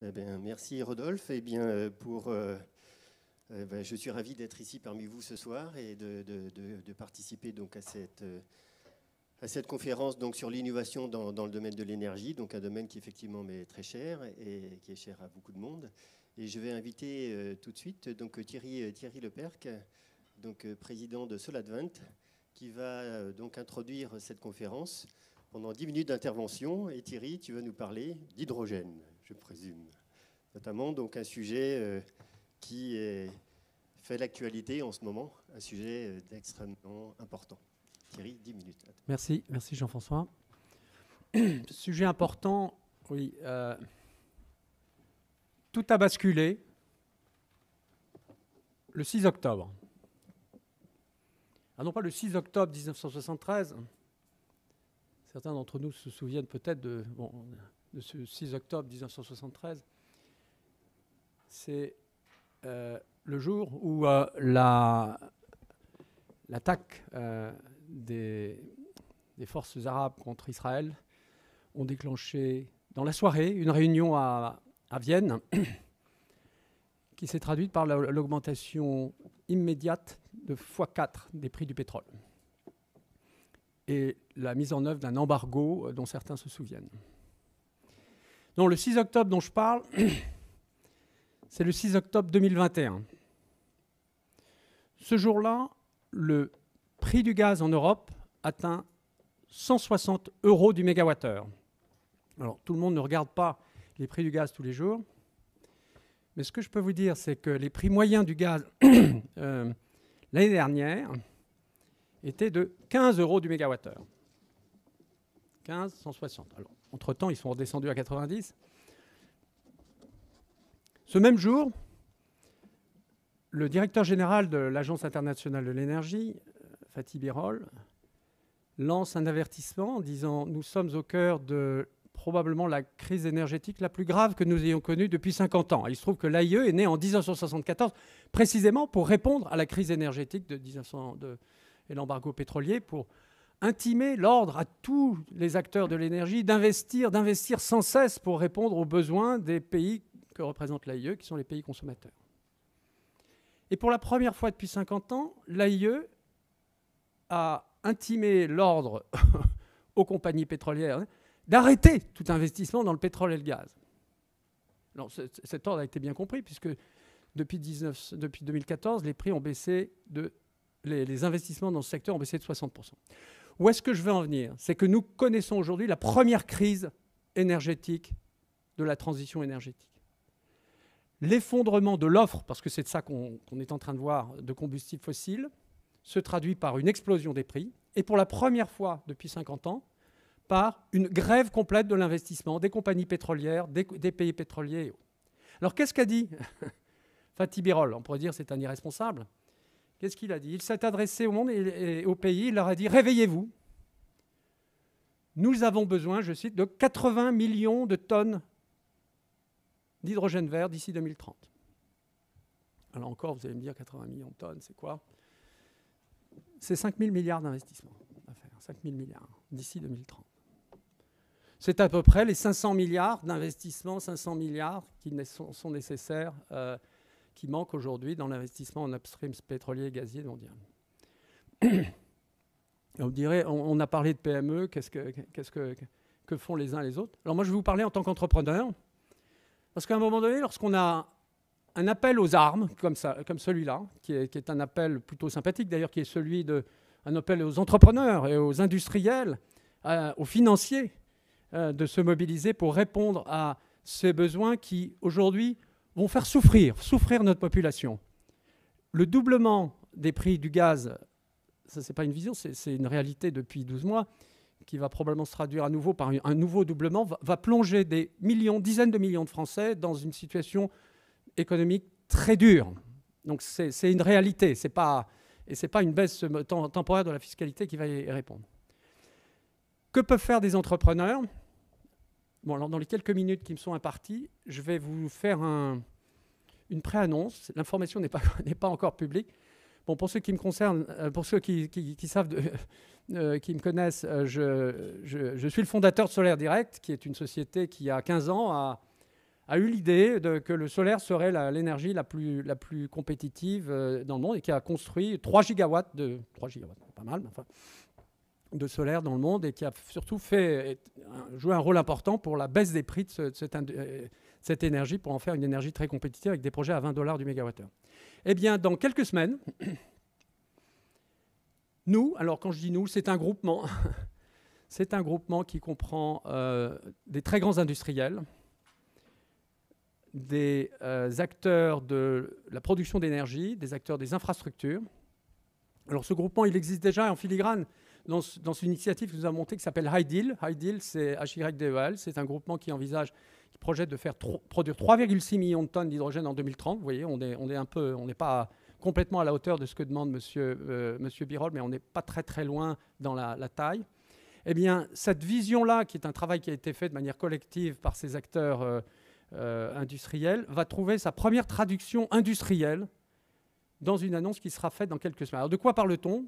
Eh bien, merci Rodolphe. Je suis ravi d'être ici parmi vous ce soir et de participer donc à cette conférence donc, sur l'innovation dans le domaine de l'énergie, donc un domaine qui effectivement m'est très cher et qui est cher à beaucoup de monde. Et je vais inviter tout de suite donc, Thierry Lepercq, donc, président de Soladvent, qui va donc introduire cette conférence pendant 10 minutes d'intervention. Et Thierry, tu vas nous parler d'hydrogène, je présume. Notamment donc, un sujet qui fait l'actualité en ce moment, un sujet extrêmement important. Thierry, 10 minutes. Merci Jean-François. Sujet important, oui. Tout a basculé le 6 octobre. Ah non pas le 6 octobre 1973. Certains d'entre nous se souviennent peut-être de ce 6 octobre 1973. C'est le jour où l'attaque des forces arabes contre Israël ont déclenché dans la soirée une réunion à Vienne qui s'est traduite par l'augmentation immédiate de x4 des prix du pétrole et la mise en œuvre d'un embargo dont certains se souviennent. Donc le 6 octobre dont je parle, c'est le 6 octobre 2021. Ce jour-là, le prix du gaz en Europe atteint 160 € du mégawattheure. Alors, tout le monde ne regarde pas les prix du gaz tous les jours, mais ce que je peux vous dire, c'est que les prix moyens du gaz l'année dernière étaient de 15 € du mégawattheure. 15, 160. Alors, entre-temps, ils sont redescendus à 90. Ce même jour, le directeur général de l'Agence internationale de l'énergie, Fatih Birol, lance un avertissement en disant « Nous sommes au cœur de probablement la crise énergétique la plus grave que nous ayons connue depuis 50 ans. » Il se trouve que l'AIE est née en 1974 précisément pour répondre à la crise énergétique et l'embargo pétrolier, pour intimer l'ordre à tous les acteurs de l'énergie d'investir sans cesse pour répondre aux besoins des pays que représente l'AIE, qui sont les pays consommateurs. Et pour la première fois depuis 50 ans, l'AIE a intimé l'ordre aux compagnies pétrolières d'arrêter tout investissement dans le pétrole et le gaz. Alors, cet ordre a été bien compris, puisque depuis 2014, les prix ont baissé les investissements dans ce secteur ont baissé de 60%. Où est-ce que je veux en venir? C'est que nous connaissons aujourd'hui la première crise énergétique de la transition énergétique. L'effondrement de l'offre, parce que c'est de ça qu'on est en train de voir, de combustibles fossiles, se traduit par une explosion des prix, et pour la première fois depuis 50 ans, par une grève complète de l'investissement des compagnies pétrolières, des pays pétroliers. Alors qu'est-ce qu'a dit Fatih Birol? On pourrait dire que c'est un irresponsable. Qu'est-ce qu'il a dit? Il s'est adressé au monde et au pays, il leur a dit « Réveillez-vous, nous avons besoin, je cite, de 80 millions de tonnes d'hydrogène vert d'ici 2030. » Alors encore, vous allez me dire 80 millions de tonnes, c'est quoi? C'est 5 000 milliards d'investissements à faire, 5 000 milliards d'ici 2030. C'est à peu près les 500 milliards d'investissements, 500 milliards qui sont nécessaires, qui manquent aujourd'hui dans l'investissement en upstream pétrolier et gazier mondial. On dirait, on a parlé de PME, que font les uns et les autres? Alors moi, je vais vous parler en tant qu'entrepreneur, parce qu'à un moment donné, lorsqu'on a un appel aux armes, comme celui-là, qui est un appel plutôt sympathique d'ailleurs, qui est celui un appel aux entrepreneurs et aux industriels, aux financiers, de se mobiliser pour répondre à ces besoins qui, aujourd'hui, vont faire souffrir notre population. Le doublement des prix du gaz, ça c'est pas une vision, c'est une réalité depuis 12 mois, qui va probablement se traduire à nouveau par un nouveau doublement, va plonger des dizaines de millions de Français dans une situation économique très dure. Donc c'est une réalité, et ce n'est pas une baisse temporaire de la fiscalité qui va y répondre. Que peuvent faire des entrepreneurs? Bon, alors dans les quelques minutes qui me sont imparties, je vais vous faire une pré-annonce. L'information n'est pas encore publique. Bon, pour ceux qui me concernent, pour ceux qui savent, qui me connaissent, je suis le fondateur de Solaire Direct, qui est une société qui, il y a 15 ans, a eu l'idée que le solaire serait l'énergie la plus compétitive dans le monde et qui a construit 3 gigawatts, 3 gigawatts, pas mal, mais enfin, de solaire dans le monde et qui a surtout joué un rôle important pour la baisse des prix de cette énergie pour en faire une énergie très compétitive avec des projets à $20 du mégawattheure. Eh bien, dans quelques semaines, nous, alors quand je dis nous, c'est un groupement, c'est un groupement qui comprend des très grands industriels, des acteurs de la production d'énergie, des acteurs des infrastructures. Alors ce groupement, il existe déjà en filigrane dans une initiative que nous avons montée qui s'appelle HyDeal. HyDeal, c'est HYDEL, c'est un groupement qui projette de produire 3,6 millions de tonnes d'hydrogène en 2030. Vous voyez, on n'est pas complètement à la hauteur de ce que demande monsieur Birol, mais on n'est pas très très loin dans la taille. Eh bien, cette vision-là, qui est un travail qui a été fait de manière collective par ces acteurs industriels, va trouver sa première traduction industrielle dans une annonce qui sera faite dans quelques semaines. Alors, de quoi parle-t-on?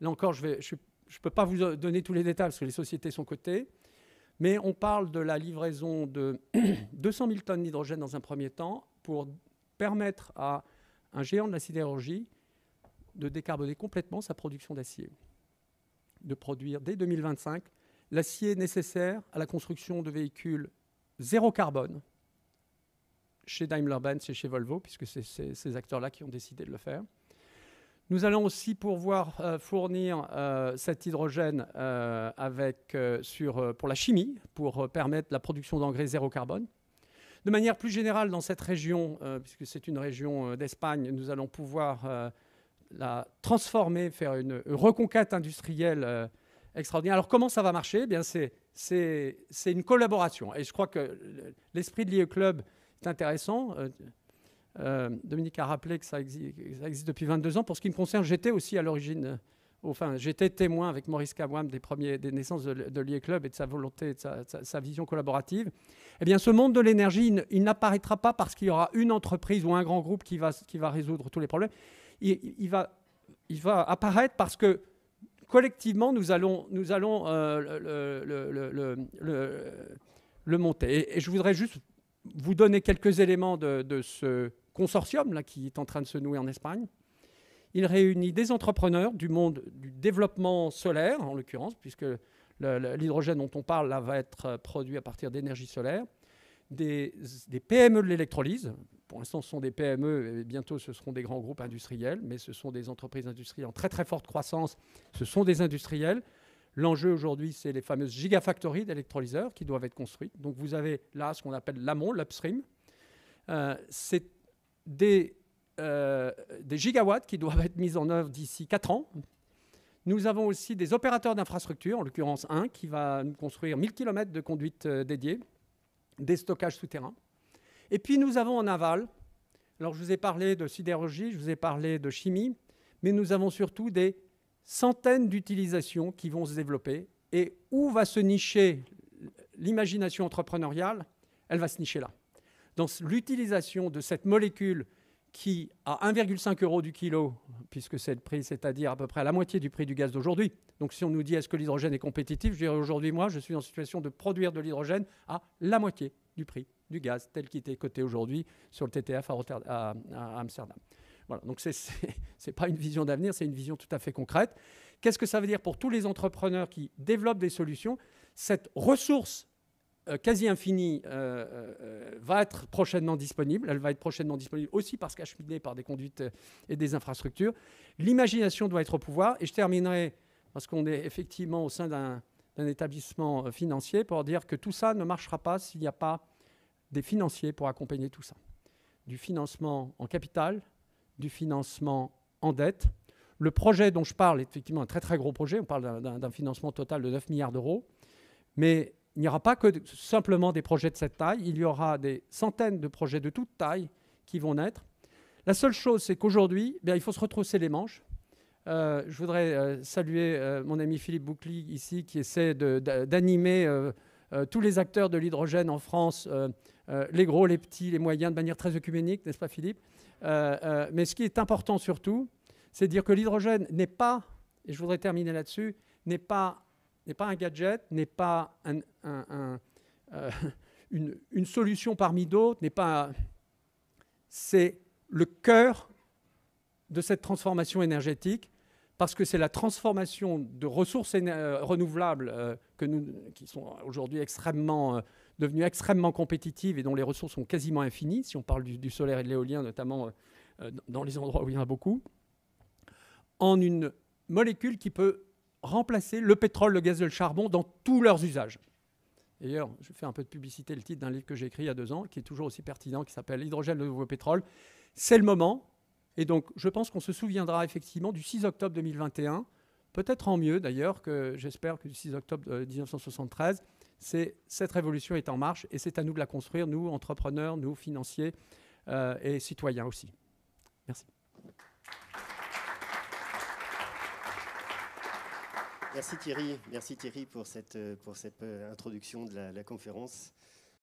Là encore, je ne peux pas vous donner tous les détails parce que les sociétés sont cotées, mais on parle de la livraison de 200 000 tonnes d'hydrogène dans un premier temps pour permettre à un géant de la sidérurgie de décarboner complètement sa production d'acier, de produire dès 2025 l'acier nécessaire à la construction de véhicules zéro carbone chez Daimler-Benz et chez Volvo, puisque c'est ces acteurs-là qui ont décidé de le faire. Nous allons aussi pouvoir fournir cet hydrogène pour la chimie, pour permettre la production d'engrais zéro carbone. De manière plus générale, dans cette région, puisque c'est une région d'Espagne, nous allons pouvoir la transformer, faire une reconquête industrielle extraordinaire. Alors comment ça va marcher? Eh bien, c'est une collaboration. Et je crois que l'esprit de l'IE Club est intéressant. Dominique a rappelé que ça existe depuis 22 ans. Pour ce qui me concerne, j'étais aussi à l'origine, j'étais témoin avec Maurice Kawam des naissances de l'IE Club et de sa volonté, de sa vision collaborative. Eh bien, ce monde de l'énergie, il n'apparaîtra pas parce qu'il y aura une entreprise ou un grand groupe qui va résoudre tous les problèmes. Il va apparaître parce que collectivement, nous allons le monter. Et je voudrais juste vous donner quelques éléments de ce consortium là, qui est en train de se nouer en Espagne. Il réunit des entrepreneurs du monde du développement solaire, en l'occurrence, puisque l'hydrogène dont on parle là, va être produit à partir d'énergie solaire, des PME de l'électrolyse. Pour l'instant, ce sont des PME et bientôt ce seront des grands groupes industriels, mais ce sont des entreprises industrielles en très très forte croissance. Ce sont des industriels. L'enjeu aujourd'hui, c'est les fameuses gigafactories d'électrolyseurs qui doivent être construites. Donc vous avez là ce qu'on appelle l'amont, l'upstream. C'est des gigawatts qui doivent être mis en œuvre d'ici 4 ans. Nous avons aussi des opérateurs d'infrastructures, en l'occurrence un qui va nous construire 1000 km de conduites dédiées, des stockages souterrains. Et puis nous avons en aval, alors je vous ai parlé de sidérurgie, je vous ai parlé de chimie, mais nous avons surtout des centaines d'utilisations qui vont se développer. Et où va se nicher l'imagination entrepreneuriale? Elle va se nicher là. Dans l'utilisation de cette molécule qui, à 1,5 € du kilo, puisque c'est le prix, c'est-à-dire à peu près à la moitié du prix du gaz d'aujourd'hui. Donc si on nous dit est-ce que l'hydrogène est compétitif, je dirais aujourd'hui, moi, je suis en situation de produire de l'hydrogène à la moitié du prix du gaz tel qu'il était coté aujourd'hui sur le TTF à Amsterdam. Voilà, donc ce n'est pas une vision d'avenir, c'est une vision tout à fait concrète. Qu'est-ce que ça veut dire pour tous les entrepreneurs qui développent des solutions? Cette ressource quasi infinie va être prochainement disponible. Elle va être prochainement disponible aussi parce qu'acheminée par des conduites et des infrastructures. L'imagination doit être au pouvoir. Et je terminerai, parce qu'on est effectivement au sein d'un établissement financier, pour dire que tout ça ne marchera pas s'il n'y a pas des financiers pour accompagner tout ça. Du financement en capital, du financement en dette. Le projet dont je parle est effectivement un très très gros projet. On parle d'un financement total de 9 milliards d'euros. Mais il n'y aura pas que simplement des projets de cette taille. Il y aura des centaines de projets de toute taille qui vont naître. La seule chose, c'est qu'aujourd'hui, il faut se retrousser les manches. Je voudrais saluer mon ami Philippe Boucli ici qui essaie d'animer tous les acteurs de l'hydrogène en France, les gros, les petits, les moyens, de manière très œcuménique, n'est-ce pas Philippe? Mais ce qui est important surtout, c'est de dire que l'hydrogène n'est pas, et je voudrais terminer là-dessus, n'est pas un gadget, n'est pas une solution parmi d'autres, n'est pas... C'est le cœur de cette transformation énergétique, parce que c'est la transformation de ressources renouvelables qui sont aujourd'hui devenues extrêmement compétitives et dont les ressources sont quasiment infinies, si on parle du solaire et de l'éolien, notamment dans les endroits où il y en a beaucoup, en une molécule qui peut remplacer le pétrole, le gaz et le charbon dans tous leurs usages. D'ailleurs, je fais un peu de publicité, le titre d'un livre que j'ai écrit il y a 2 ans, qui est toujours aussi pertinent, qui s'appelle « L'hydrogène, le nouveau pétrole ». C'est le moment. Et donc, je pense qu'on se souviendra effectivement du 6 octobre 2021, peut-être en mieux d'ailleurs, j'espère que du 6 octobre 1973. Cette révolution est en marche et c'est à nous de la construire, nous, entrepreneurs, nous, financiers et citoyens aussi. Merci. Merci Thierry pour cette introduction de la conférence.